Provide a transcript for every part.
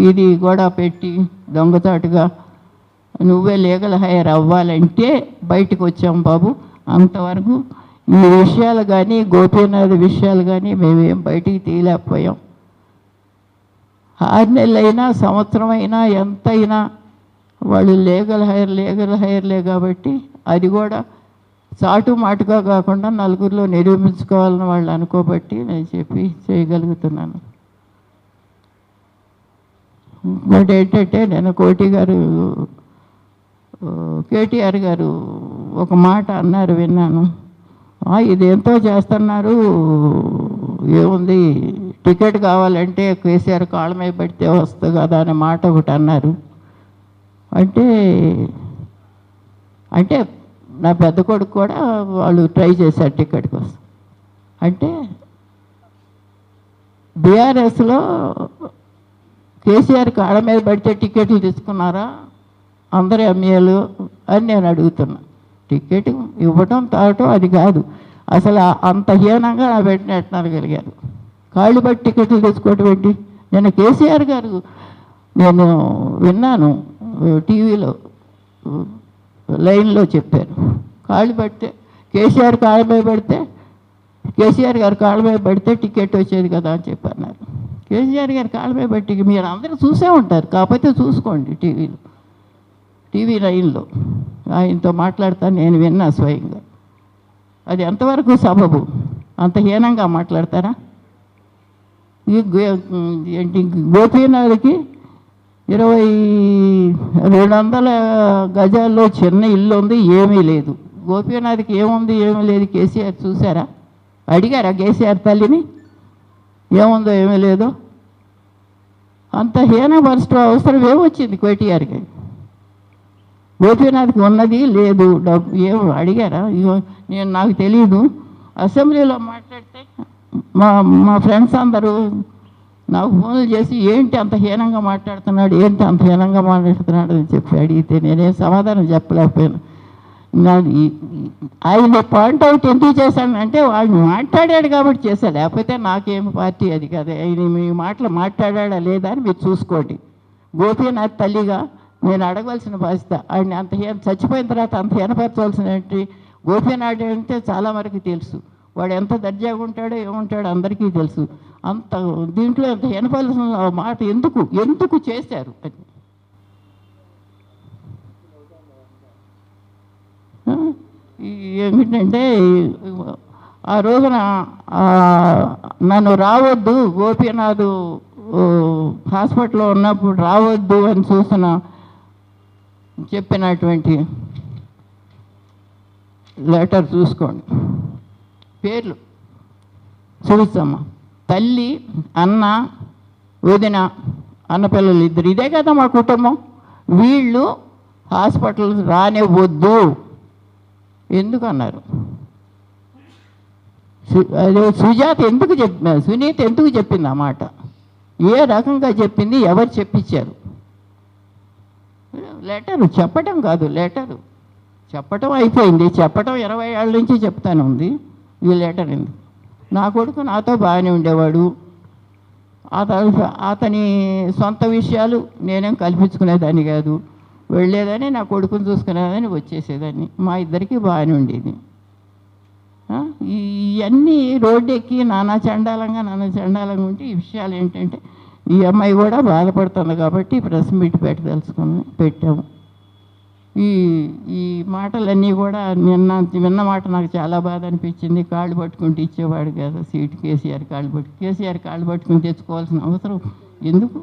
ఇది కూడా పెట్టి దొంగచాటుగా నువ్వే లీగల్ హైర్ అవ్వాలంటే బయటకు వచ్చాం బాబు. అంతవరకు ఈ విషయాలు కానీ గోపీనాథ్ విషయాలు కానీ మేమేం బయటికి తీయలేకపోయాం. 6 నెలలైనా సంవత్సరం అయినా ఎంతైనా వాళ్ళు లీగల్ హైర్లే కాబట్టి అది కూడా చాటు మాటుగా కాకుండా నలుగురిలో నిరూపించుకోవాలని వాళ్ళు అనుకోబట్టి నేను చెప్పి చేయగలుగుతున్నాను. ఇంకోటి ఏంటంటే నేను కేటీఆర్ గారు ఒక మాట అన్నారు, విన్నాను. ఇదేంతో చేస్తున్నారు, ఏముంది, టికెట్ కావాలంటే కేసీఆర్ కాళ్ళ మీద పెడితే వస్తుంది కదా అనే మాట ఒకటి అన్నారు. అంటే నా పెద్ద కొడుకు కూడా వాళ్ళు ట్రై చేశారు టికెట్ కోసం. అంటే బీఆర్ఎస్లో కేసీఆర్ కాళ్ళ మీద పడితే టికెట్లు తీసుకున్నారా అందరు ఎమ్మెల్యేలు అని నేను అడుగుతున్నా. టికెట్ ఇవ్వటం తాగటం అది కాదు, అసలు అంత హీనంగా నా పెట్టినట్టునగలిగారు. కాళ్ళు బట్టి టికెట్లు తీసుకోవటం ఏంటి? నేను కేసీఆర్ గారు నేను విన్నాను, టీవీలో లైన్లో చెప్పారు. కాళ్ళు పడితే కేసీఆర్ కాళ్ళ మీద పడితే కేసీఆర్ గారు కాళ్ళ మీద పడితే టికెట్ వచ్చేది కదా అని చెప్పన్నారు. కేసీఆర్ గారు కాళ్ళ మీద పెట్టి మీరు అందరూ చూసే ఉంటారు, కాకపోతే చూసుకోండి టీవీ లైన్లో ఆయనతో మాట్లాడతాను, నేను విన్నా స్వయంగా. అది ఎంతవరకు సబబు? అంత హీనంగా మాట్లాడతారా? ఏంటి గోపీనాథ్కి 200 గజాల్లో చిన్న ఇల్లు ఉంది, ఏమీ లేదు. గోపీనాథ్కి ఏముంది, ఏమీ లేదు. కేసీఆర్ చూసారా? అడిగారా కేసీఆర్ తల్లిని ఏముందో ఏమీ లేదో? అంత హీనపరచడం అవసరం ఏమొచ్చింది కేటీఆర్కి? గోపీనాథ్కి ఉన్నది లేదు, డబ్బు ఏం అడిగారా? నాకు తెలియదు. అసెంబ్లీలో మాట్లాడితే మా ఫ్రెండ్స్ అందరూ నాకు ఫోన్లు చేసి ఏంటి అంత హీనంగా మాట్లాడుతున్నాడు అని చెప్పి అడిగితే నేనేం సమాధానం చెప్పలేకపోయాను. ఆయన పాయింట్ అవుట్ ఎందుకు చేశానంటే వాళ్ళు మాట్లాడాడు కాబట్టి చేశాడు, లేకపోతే నాకేం పార్టీ అది కాదు. ఆయన మీ మాటలు మాట్లాడా లేదా అని మీరు చూసుకోండి. గోపీనాథ్ తల్లిగా నేను అడగవలసిన బాధ్యత. ఆయన అంత చచ్చిపోయిన తర్వాత అంత హీనపరచవలసిన ఏంటి? గోపీనాథ్ అంటే చాలా వరకు తెలుసు, వాడు ఎంత దర్జాగా ఉంటాడో ఏముంటాడో అందరికీ తెలుసు. అంత దీంట్లో ఎంత హీనపరచవలసిన మాట ఎందుకు చేశారు అని ఏమిటంటే, ఆ రోజున నన్ను రావద్దు, గోపీనాథ్ హాస్పిటల్లో ఉన్నప్పుడు రావద్దు అని చెప్పినటువంటి లెటర్ చూసుకోండి. పేర్లు చూస్తామ్మా, తల్లి, అన్న, వదిన, అన్నపిల్లలు ఇద్దరు, ఇదే కదా మా కుటుంబం. వీళ్ళు హాస్పిటల్ రానివ్వద్దు ఎందుకు అన్నారు? అదే సునీత ఎందుకు చెప్పింది ఆ మాట? ఏ రకంగా చెప్పింది? ఎవరు చెప్పించారు? లెటరు చెప్పటం కాదు, లెటరు చెప్పటం అయిపోయింది. చెప్పటం 20 ఏళ్ళ నుంచి చెప్తాను ఉంది. ఈ లెటర్ ఎందుకు? నా కొడుకు నాతో బాగానే ఉండేవాడు, అతని సొంత విషయాలు నేనేం కల్పించుకునేదాన్ని కాదు. వెళ్ళేదని నా కొడుకుని చూసుకునేదని వచ్చేసేదాన్ని, మా ఇద్దరికి బాగానే ఉండేది. ఇవన్నీ రోడ్డు ఎక్కి నానా చండాలంగా ఉంటే ఈ విషయాలు ఏంటంటే, ఈ అమ్మాయి కూడా బాధపడుతుంది కాబట్టి ప్రెస్ మీట్ పెట్టాము. ఈ మాటలన్నీ కూడా విన్న మాట నాకు చాలా బాధ అనిపించింది. కాళ్ళు పట్టుకుంటూ ఇచ్చేవాడు కదా సీటు, కేసీఆర్ కాళ్ళు పట్టుకుని తెచ్చుకోవాల్సిన అవసరం ఎందుకు?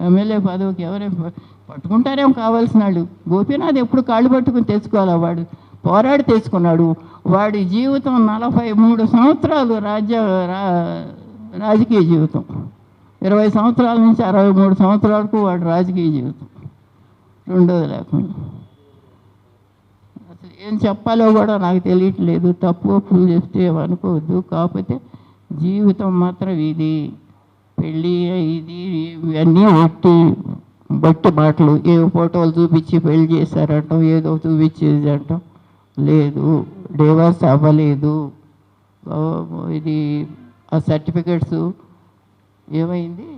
ఎమ్మెల్యే పదవికి ఎవరైనా పట్టుకుంటారేమో కావాల్సిన వాళ్ళు. గోపీనాథ్ ఎప్పుడు కాళ్ళు పట్టుకుని తెచ్చుకోవాలా? వాడు పోరాడి తెచ్చుకున్నాడు. వాడి జీవితం 43 సంవత్సరాలు రాజకీయ జీవితం, 20 సంవత్సరాల నుంచి 63 సంవత్సరాలకు వాడు రాజకీయ జీవితం, రెండోది లేకుండా. అసలు ఏం చెప్పాలో కూడా నాకు తెలియట్లేదు. తప్పు ఒప్పులు చెప్తే అనుకోవద్దు, కాకపోతే జీవితం మాత్రం ఇది. పెళ్ళి ఇది ఇవన్నీ బట్టి మాటలు. ఏ ఫోటోలు చూపించి పెళ్లి చేశారంటాం, ఏదో చూపించేది అంటాం. లేదు, డివోర్స్ అవ్వలేదు. ఇది ఆ సర్టిఫికెట్స్ ఏమైంది?